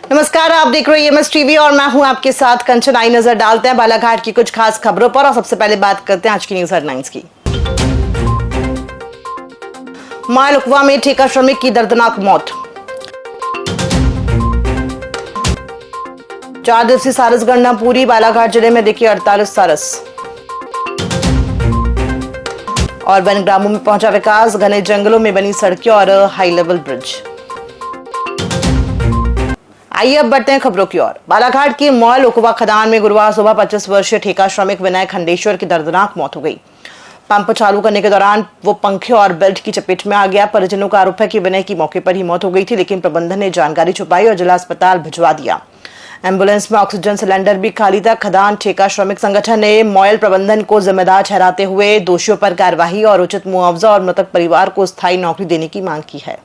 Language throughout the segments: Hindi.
नमस्कार, आप देख रहे हैं एमएस टीवी और मैं हूं आपके साथ कंचन। आई नजर डालते हैं बालाघाट की कुछ खास खबरों पर और सबसे पहले बात करते हैं आज की न्यूज हेडलाइंस की। मालुकवा में ठेका श्रमिक की दर्दनाक मौत। 4 दिवसीय सारस गणना पूरी, बालाघाट जिले में देखिए 48 सारस। और वन ग्रामों में पहुंचा विकास, घने जंगलों में बनी सड़कें और हाई लेवल ब्रिज। आइए अब बढ़ते हैं खबरों की ओर। बालाघाट के मॉल उकवा खदान में गुरुवार सुबह 25 वर्षीय ठेका श्रमिक विनय खंडेश्वर की दर्दनाक मौत हो गई। पंप चालू करने के दौरान वो पंखे और बेल्ट की चपेट में आ गया। परिजनों का आरोप है कि विनय की मौके पर ही मौत हो गई थी, लेकिन प्रबंधन ने जानकारी छुपाई और जिला अस्पताल भिजवा दिया। एम्बुलेंस में ऑक्सीजन सिलेंडर भी खाली था। खदान ठेका श्रमिक संगठन ने मॉल प्रबंधन को जिम्मेदार ठहराते हुए दोषियों पर कार्रवाई और उचित मुआवजा और मृतक परिवार को स्थायी नौकरी देने की मांग की है।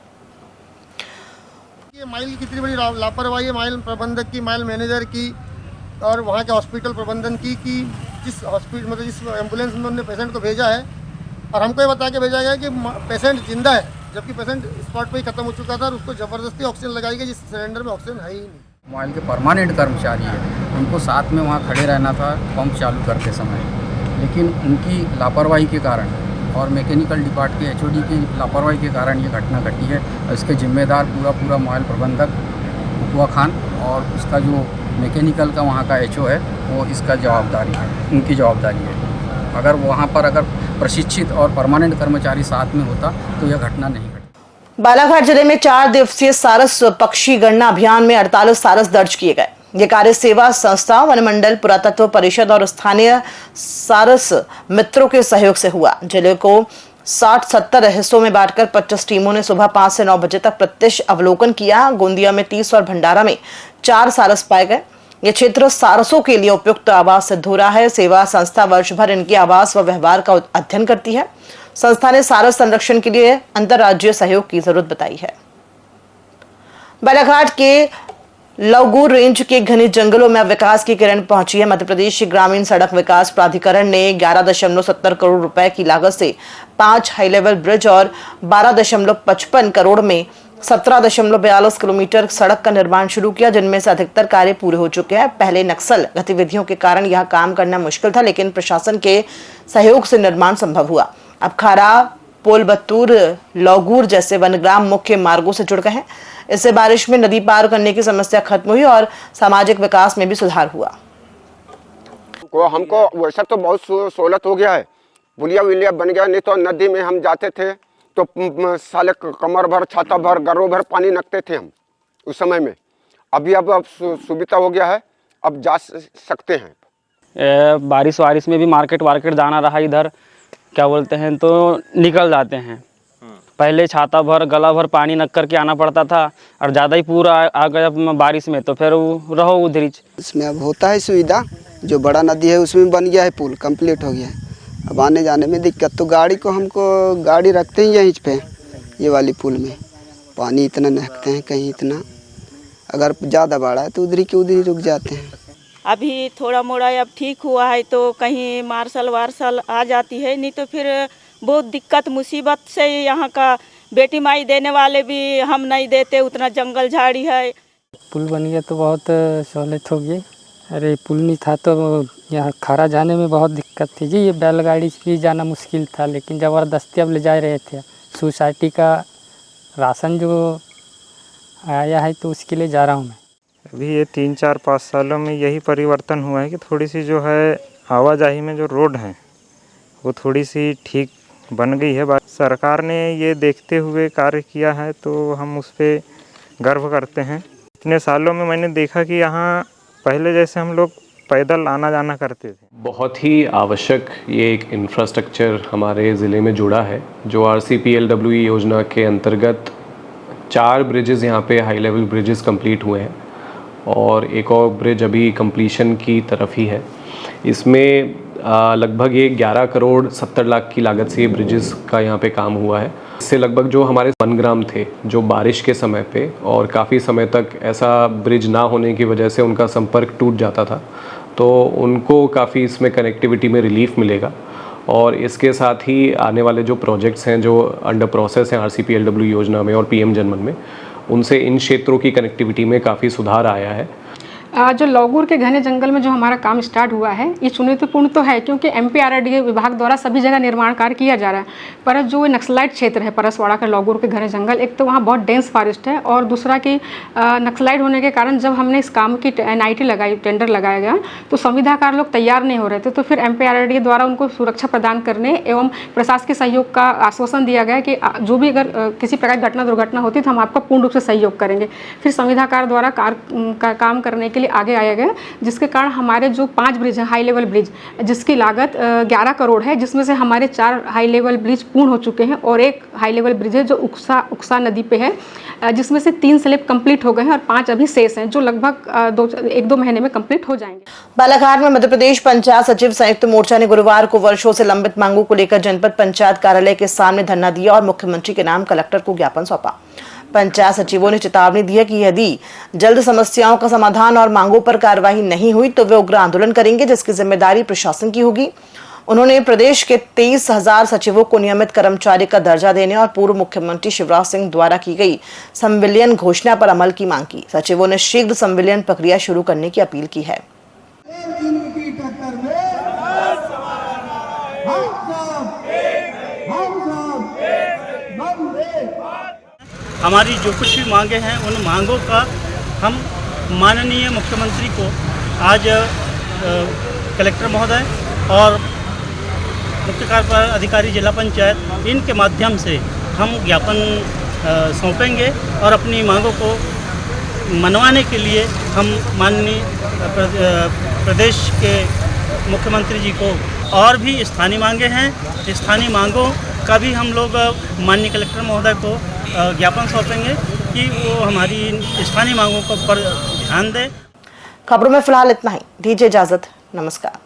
ये माइल कितनी बड़ी लापरवाही है माइल प्रबंधक की, माइल मैनेजर की और वहाँ के हॉस्पिटल प्रबंधन की कि जिस हॉस्पिटल मतलब जिस एम्बुलेंस में उन्होंने पेशेंट को भेजा है और हमको ये बता के भेजा गया कि पेशेंट जिंदा है, जबकि पेशेंट स्पॉट पे ही खत्म हो चुका था और उसको ज़बरदस्ती ऑक्सीजन लगाई गई जिस सिलेंडर में ऑक्सीजन है ही नहीं। मोबाइल के परमानेंट कर्मचारी है, उनको साथ में वहाँ खड़े रहना था पंप चालू करते समय, लेकिन उनकी लापरवाही के कारण और मैकेनिकल डिपार्ट के एचओडी की लापरवाही के कारण ये घटना घटी है। इसके जिम्मेदार पूरा मोबाइल प्रबंधक उकवा खान और उसका जो मैकेनिकल का वहाँ का एचओ है वो इसका जवाबदारी है, उनकी जवाबदारी है। अगर वहाँ पर अगर प्रशिक्षित और परमानेंट कर्मचारी साथ में होता तो यह घटना नहीं घटी। बालाघाट जिले में 4 दिवसीय सारस पक्षी गणना अभियान में 48 सारस दर्ज किए गए। ये कार्य सेवा संस्था, वनमंडल, पुरातत्व परिषद और स्थानीय सारस मित्रों के सहयोग से हुआ। जिले को 60-70 हिस्सों में बांटकर 25 टीमों ने सुबह 5 से 9 बजे तक प्रत्यक्ष अवलोकन किया। गोंदिया में 30 और भंडारा में 4 सारस पाए गए। ये क्षेत्र सारसों के लिए उपयुक्त आवास सिद्ध हो रहा है। सेवा संस्था वर्ष भर इनके आवास व व्यवहार का अध्ययन करती है। संस्था ने सारस संरक्षण के लिए अंतर्राज्यीय सहयोग की जरूरत बताई है। बालाघाट के लौगूर रेंज के घने जंगलों में अब विकास की किरण पहुंची है। मध्य प्रदेश ग्रामीण सड़क विकास प्राधिकरण ने 11.70 करोड़ रुपए की लागत से 5 हाई लेवल ब्रिज और 12.55 करोड़ में 17.42 किलोमीटर सड़क का निर्माण शुरू किया, जिनमें से अधिकतर कार्य पूरे हो चुके हैं। पहले नक्सल गतिविधियों के कारण यह काम करना मुश्किल था, लेकिन प्रशासन के सहयोग से निर्माण संभव हुआ। अब खारा, पोलबत्तूर, लौगूर जैसे वनग्राम मुख्य मार्गों से जुड़ गए हैं। इससे बारिश में नदी पार करने की समस्या खत्म हुई और सामाजिक विकास में भी सुधार हुआ। हमको वैसा तो बहुत सहूलत हो गया है, पुलिया विलिया बन गया। नहीं तो नदी में हम जाते थे तो साले कमर भर, छाता भर, गरों भर पानी नकते थे हम उस समय में। अभी अब सुविधा हो गया है, अब जा सकते हैं। बारिश वारिश में भी मार्केट वार्केट जाना रहा, इधर क्या बोलते हैं तो निकल जाते हैं। पहले छाता भर, गला भर पानी नक करके आना पड़ता था और ज़्यादा ही पूरा आ गया बारिश में तो फिर रहो उधर ही। इसमें अब होता है सुविधा, जो बड़ा नदी है उसमें बन गया है, पुल कंप्लीट हो गया है। अब आने जाने में दिक्कत तो गाड़ी को हमको गाड़ी रखते हैं यहीं पे, ये वाली पुल में पानी इतना नहकते हैं, कहीं इतना अगर ज़्यादा बाढ़ा है तो उधर ही रुक जाते हैं। अभी थोड़ा मोड़ा अब ठीक हुआ है तो कहीं मार्शल वार्शल आ जाती है, नहीं तो फिर बहुत दिक्कत मुसीबत से यहाँ का बेटी माई देने वाले भी हम नहीं देते, उतना जंगल झाड़ी है। पुल बन गया तो बहुत सहूलत हो गई। अरे पुल नहीं था तो यहाँ खारा जाने में बहुत दिक्कत थी जी, ये बैलगाड़ी से भी जाना मुश्किल था, लेकिन ज़बरदस्ती अब ले जा रहे थे। सोसाइटी का राशन जो आया है तो उसके लिए जा रहा हूँ मैं। अभी ये 3-4-5 सालों में यही परिवर्तन हुआ है कि थोड़ी सी जो है आवाजाही में जो रोड हैं वो थोड़ी सी ठीक बन गई है। सरकार ने ये देखते हुए कार्य किया है तो हम उस पर गर्व करते हैं। इतने सालों में मैंने देखा कि यहाँ पहले जैसे हम लोग पैदल आना जाना करते थे। बहुत ही आवश्यक ये एक इंफ्रास्ट्रक्चर हमारे ज़िले में जुड़ा है, जो RCPLWE योजना के अंतर्गत 4 ब्रिजेज़ यहाँ पे हाई लेवल ब्रिजेज़ कंप्लीट हुए हैं और एक और ब्रिज अभी कंप्लीशन की तरफ ही है। इसमें लगभग ये 11 करोड़ 70 लाख की लागत से ये ब्रिजेस का यहाँ पे काम हुआ है। इससे लगभग जो हमारे वनग्राम थे जो बारिश के समय पे और काफ़ी समय तक ऐसा ब्रिज ना होने की वजह से उनका संपर्क टूट जाता था, तो उनको काफ़ी इसमें कनेक्टिविटी में रिलीफ मिलेगा। और इसके साथ ही आने वाले जो प्रोजेक्ट्स हैं जो अंडर प्रोसेस हैं RCPLW योजना में और PM जनमन में, उनसे इन क्षेत्रों की कनेक्टिविटी में काफ़ी सुधार आया है। जो लौगुर के घने जंगल में जो हमारा काम स्टार्ट हुआ है ये चुनौतीपूर्ण तो है, क्योंकि MPRDA विभाग द्वारा सभी जगह निर्माण कार्य किया जा रहा है। पर जो नक्सलाइट क्षेत्र है परसवाड़ा का लौगुर के घने जंगल, एक तो वहाँ बहुत डेंस फॉरेस्ट है और दूसरा कि नक्सलाइट होने के कारण जब हमने इस काम की NIT लगाई, टेंडर लगाया गया, तो संविदाकार लोग तैयार नहीं हो रहे थे। तो फिर MPRDA द्वारा उनको सुरक्षा प्रदान करने एवं प्रशासन के सहयोग का आश्वासन दिया गया कि जो भी अगर किसी प्रकार की घटना दुर्घटना होती तो हम आपका पूर्ण रूप से सहयोग करेंगे। फिर संविदाकार द्वारा काम करने के लिए आगे आया गया, जिसके कारण हमारे जो 5 ब्रिज हैं हाई लेवल ब्रिज, जिसकी लागत 11 करोड़ है, जिसमें से हमारे 4 हाई लेवल ब्रिज पूर्ण हो चुके हैं और एक हाई लेवल ब्रिज है जो उक्सा नदी पे है, जिसमें से 3 स्लैब कंप्लीट हो गए हैं और 5 अभी शेष हैं जो लगभग 1-2 महीने में कंप्लीट हो जाएंगे। बालाघाट में मध्य प्रदेश पंचायत सचिव संयुक्त मोर्चा ने गुरुवार को वर्षों से लंबित मांगों को लेकर जनपद पंचायत कार्यालय के सामने धरना दिया और मुख्यमंत्री के नाम कलेक्टर को ज्ञापन सौंपा। पंचायत सचिवों ने चेतावनी दी है कि यदि जल्द समस्याओं का समाधान और मांगों पर कार्रवाई नहीं हुई तो वे उग्र आंदोलन करेंगे, जिसकी जिम्मेदारी प्रशासन की होगी। उन्होंने प्रदेश के 23,000 सचिवों को नियमित कर्मचारी का दर्जा देने और पूर्व मुख्यमंत्री शिवराज सिंह द्वारा की गई संविलियन घोषणा पर अमल की मांग की। सचिवों ने शीघ्र संविलियन प्रक्रिया शुरू करने की अपील की है। हमारी जो कुछ भी मांगे हैं उन मांगों का हम माननीय मुख्यमंत्री को आज कलेक्टर महोदय और मुख्य कार्यपालन अधिकारी जिला पंचायत इनके माध्यम से हम ज्ञापन सौंपेंगे और अपनी मांगों को मनवाने के लिए हम माननीय प्रदेश के मुख्यमंत्री जी को और भी स्थानीय मांगे हैं, स्थानीय मांगों का भी हम लोग माननीय कलेक्टर महोदय को ज्ञापन सौंपेंगे कि वो हमारी स्थानीय मांगों पर ध्यान दें। खबरों में फिलहाल इतना ही, दीजिए इजाजत, नमस्कार।